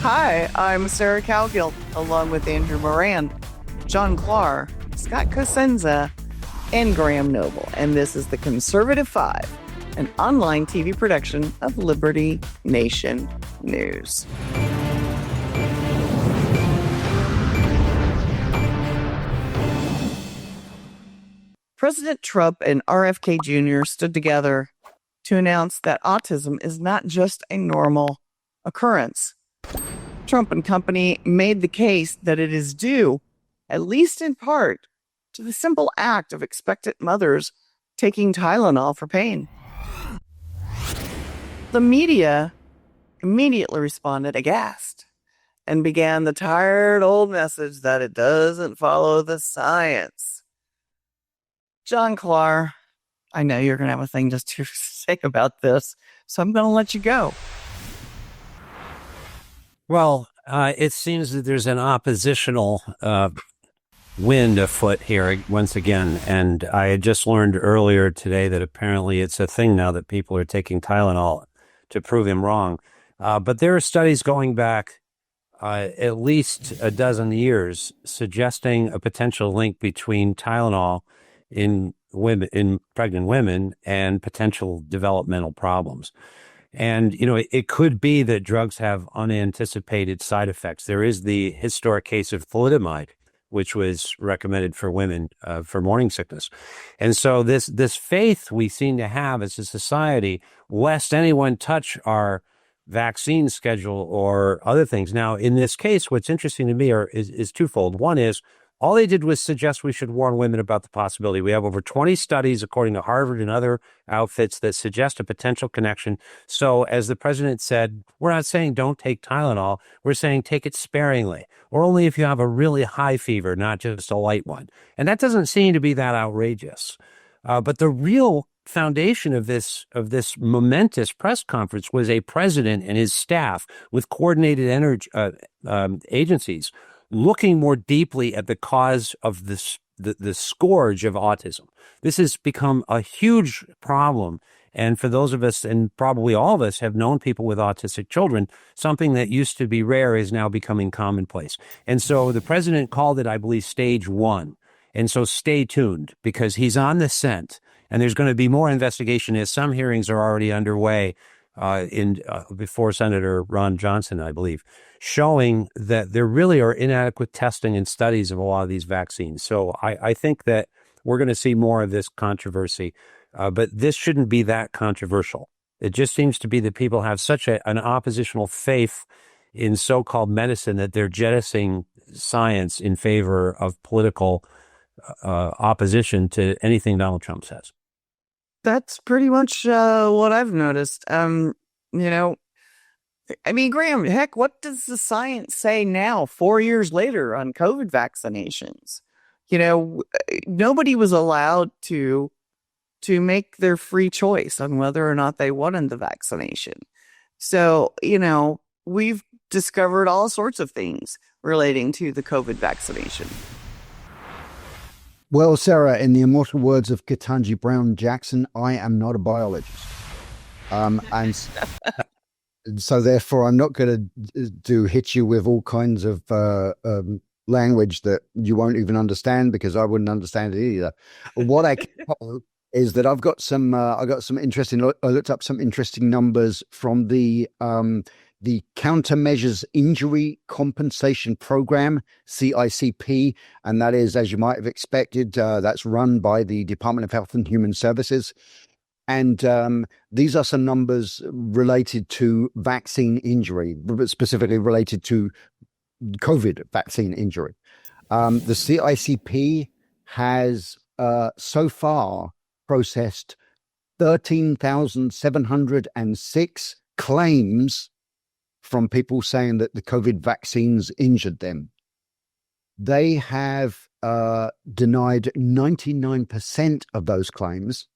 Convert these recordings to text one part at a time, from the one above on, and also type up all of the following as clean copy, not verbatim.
Hi, I'm Sarah Cowgill, along with Andrew Moran, John Clark, Scott Cosenza, and Graham Noble. And this is the Conservative Five, an online TV production of Liberty Nation News. President Trump and RFK Jr. stood together to announce that autism is not just a normal occurrence. Trump and company made the case that it is due, at least in part, to the simple act of expectant mothers taking Tylenol for pain. The media immediately responded aghast and began the tired old message that it doesn't follow the science. John Clark, I know you're going to have a thing just to say about this, so I'm going to let you go. Well, it seems that there's an oppositional wind afoot here once again. And I had just learned earlier today that apparently it's a thing now that people are taking Tylenol to prove him wrong. But there are studies going back at least a dozen years suggesting a potential link between Tylenol in pregnant women and potential developmental problems. And, it could be that drugs have unanticipated side effects. There is the historic case of thalidomide, which was recommended for women for morning sickness. And so this faith we seem to have as a society, lest anyone touch our vaccine schedule or other things. Now, in this case, what's interesting to me is twofold. One is, all they did was suggest we should warn women about the possibility. We have over 20 studies, according to Harvard and other outfits, that suggest a potential connection. So as the president said, we're not saying don't take Tylenol. We're saying take it sparingly, or only if you have a really high fever, not just a light one. And that doesn't seem to be that outrageous. But the real foundation of this momentous press conference was a president and his staff with coordinated agencies looking more deeply at the cause of the scourge of autism. This has become a huge problem. And for those of us, and probably all of us, have known people with autistic children, something that used to be rare is now becoming commonplace. And so the president called it, I believe, stage 1. And so stay tuned, because he's on the scent. And there's going to be more investigation, as some hearings are already underway before Senator Ron Johnson, I believe, showing that there really are inadequate testing and studies of a lot of these vaccines. So I think that we're going to see more of this controversy, but this shouldn't be that controversial. It just seems to be that people have such an oppositional faith in so-called medicine that they're jettisoning science in favor of political opposition to anything Donald Trump says. That's pretty much what I've noticed. Graham, heck, what does the science say now, 4 years later, on COVID vaccinations? Nobody was allowed to make their free choice on whether or not they wanted the vaccination. So, we've discovered all sorts of things relating to the COVID vaccination. Well, Sarah, in the immortal words of Ketanji Brown Jackson, I am not a biologist. And so therefore, I'm not going to hit you with all kinds of language that you won't even understand, because I wouldn't understand it either. What I can tell is that I looked up some interesting numbers from the Countermeasures Injury Compensation Program, CICP, and that is, as you might have expected, that's run by the Department of Health and Human Services. And these are some numbers related to vaccine injury, specifically related to COVID vaccine injury. The CICP has so far processed 13,706 claims from people saying that the COVID vaccines injured them. They have denied 99% of those claims,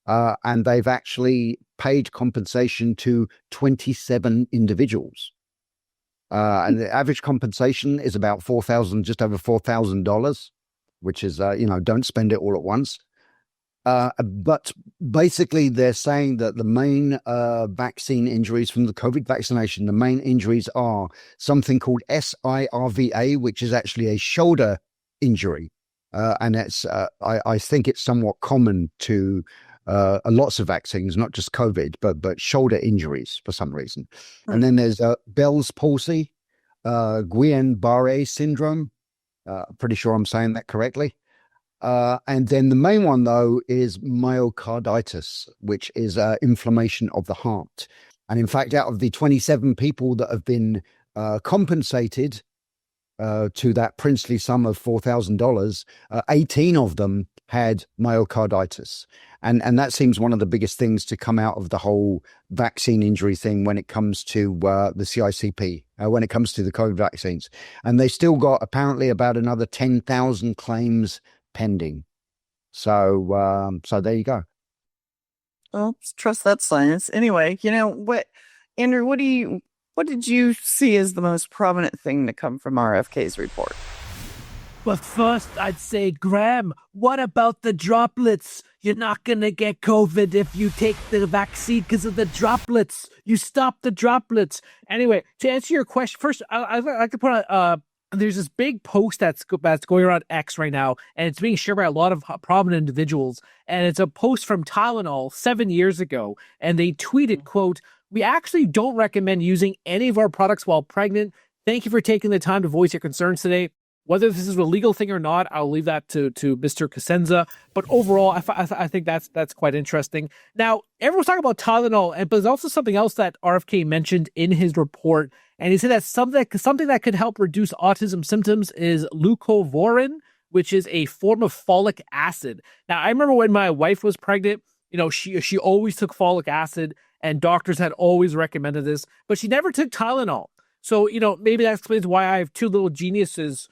and they've actually paid compensation to 27 individuals. And the average compensation is about just over $4,000, which is, don't spend it all at once. But basically, they're saying that the main vaccine injuries from the COVID vaccination, the main injuries are something called SIRVA, which is actually a shoulder injury. And I think it's somewhat common to lots of vaccines, not just COVID, but shoulder injuries for some reason. And then there's Bell's palsy, Guillain-Barré syndrome. Pretty sure I'm saying that correctly. And then the main one, though, is myocarditis, which is inflammation of the heart. And in fact, out of the 27 people that have been compensated to that princely sum of $4,000, 18 of them had myocarditis. And that seems one of the biggest things to come out of the whole vaccine injury thing when it comes to the CICP, when it comes to the COVID vaccines. And they still got apparently about another 10,000 claims pending. So there you go. Well, trust that science. Anyway, Andrew, what did you see as the most prominent thing to come from RFK's report? But first, I'd say, Graham, what about the droplets? You're not going to get COVID if you take the vaccine because of the droplets. You stop the droplets. Anyway, to answer your question, first, I could put on, there's this big post that's going around X right now, and it's being shared by a lot of prominent individuals. And it's a post from Tylenol 7 years ago. And they tweeted, quote, "We actually don't recommend using any of our products while pregnant. Thank you for taking the time to voice your concerns today. Whether this is a legal thing or not, I'll leave that to Mr. Cosenza. But overall, I think that's quite interesting. Now, everyone's talking about Tylenol, but there's also something else that RFK mentioned in his report. And he said that something that could help reduce autism symptoms is leucovorin, which is a form of folic acid. Now, I remember when my wife was pregnant, she always took folic acid, and doctors had always recommended this, but she never took Tylenol. So, maybe that explains why I have two little geniuses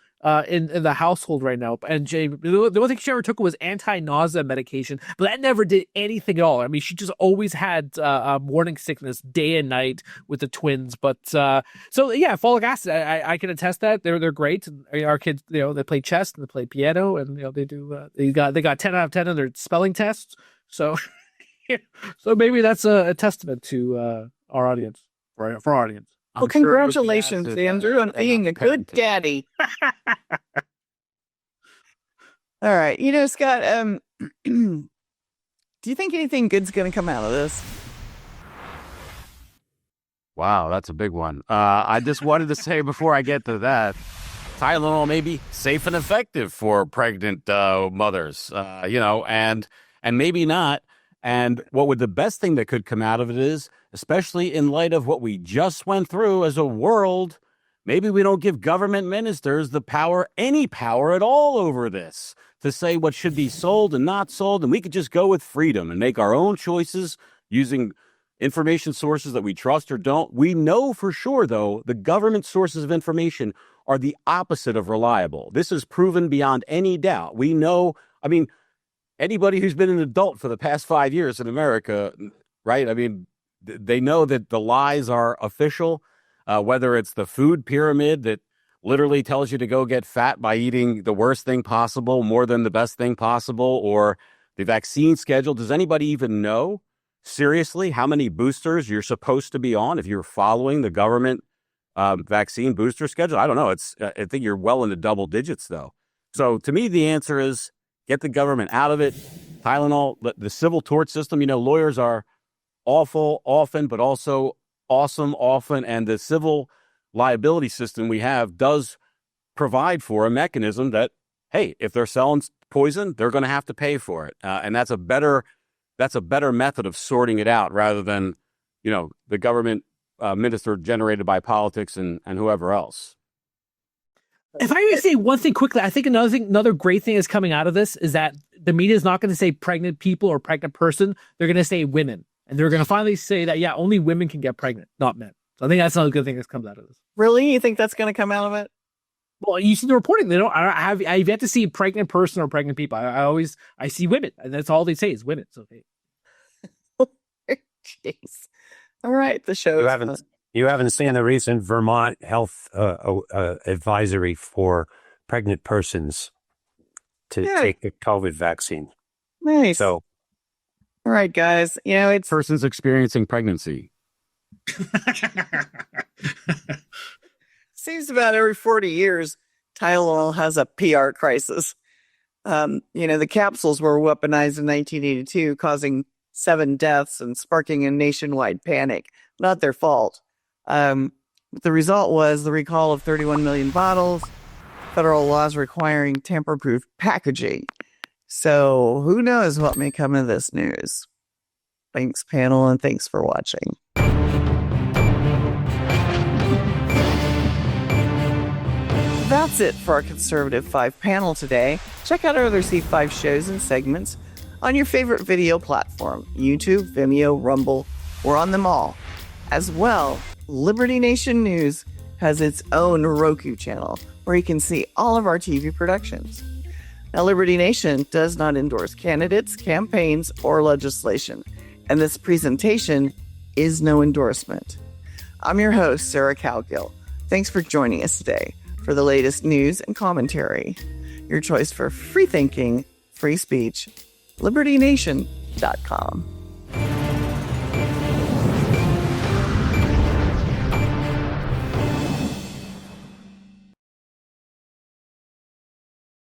in the household right now. And the only thing she ever took was anti-nausea medication, but that never did anything at all. I mean, she just always had morning sickness day and night with the twins. But so yeah, folic acid, I can attest that they're great. And our kids, they play chess and they play piano, and they do they got 10 out of 10 on their spelling tests. So so maybe that's a testament to our audience, for our audience. Well, congratulations, Andrew, on being a good daddy. All right. Scott, do you think anything good's going to come out of this? Wow, that's a big one. I just wanted to say before I get to that, Tylenol may be safe and effective for pregnant mothers, and maybe not. And what would the best thing that could come out of it is, especially in light of what we just went through as a world, maybe we don't give government ministers the power, any power at all over this, to say what should be sold and not sold. And we could just go with freedom and make our own choices using information sources that we trust or don't. We know for sure, though, the government sources of information are the opposite of reliable. This is proven beyond any doubt. We know, anybody who's been an adult for the past 5 years in America, right? They know that the lies are official, whether it's the food pyramid that literally tells you to go get fat by eating the worst thing possible, more than the best thing possible, or the vaccine schedule. Does anybody even know, seriously, how many boosters you're supposed to be on if you're following the government vaccine booster schedule? I don't know. I think you're well into double digits, though. So to me, the answer is get the government out of it. Tylenol, the civil tort system, lawyers are awful often, but also awesome often. And the civil liability system we have does provide for a mechanism that, hey, if they're selling poison, they're going to have to pay for it. And that's a better method of sorting it out rather than, the government minister generated by politics and whoever else. If I may say one thing quickly, I think another great thing is coming out of this is that the media is not going to say pregnant people or pregnant person. They're going to say women. And they're going to finally say that, yeah, only women can get pregnant, not men. So I think that's another good thing that comes out of this. Really? You think that's going to come out of it? Well, you see the reporting. I've yet to see a pregnant person or pregnant people. I see women, and that's all they say is women. So, jeez. All right, the show. You haven't seen the recent Vermont health advisory for pregnant persons to take the COVID vaccine. Nice. So, all right, guys. You know, it's Person's experiencing pregnancy. seems about every 40 years, Tylenol has a PR crisis. The capsules were weaponized in 1982, causing 7 deaths and sparking a nationwide panic. Not their fault. The result was the recall of 31 million bottles, federal laws requiring tamper-proof packaging. So who knows what may come of this news? Thanks, panel, and thanks for watching. That's it for our Conservative 5 panel today. Check out our other C5 shows and segments on your favorite video platform, YouTube, Vimeo, Rumble. We're on them all. As well, Liberty Nation News has its own Roku channel where you can see all of our TV productions. Now, Liberty Nation does not endorse candidates, campaigns, or legislation, and this presentation is no endorsement. I'm your host, Sarah Cowgill. Thanks for joining us today for the latest news and commentary. Your choice for free thinking, free speech, libertynation.com.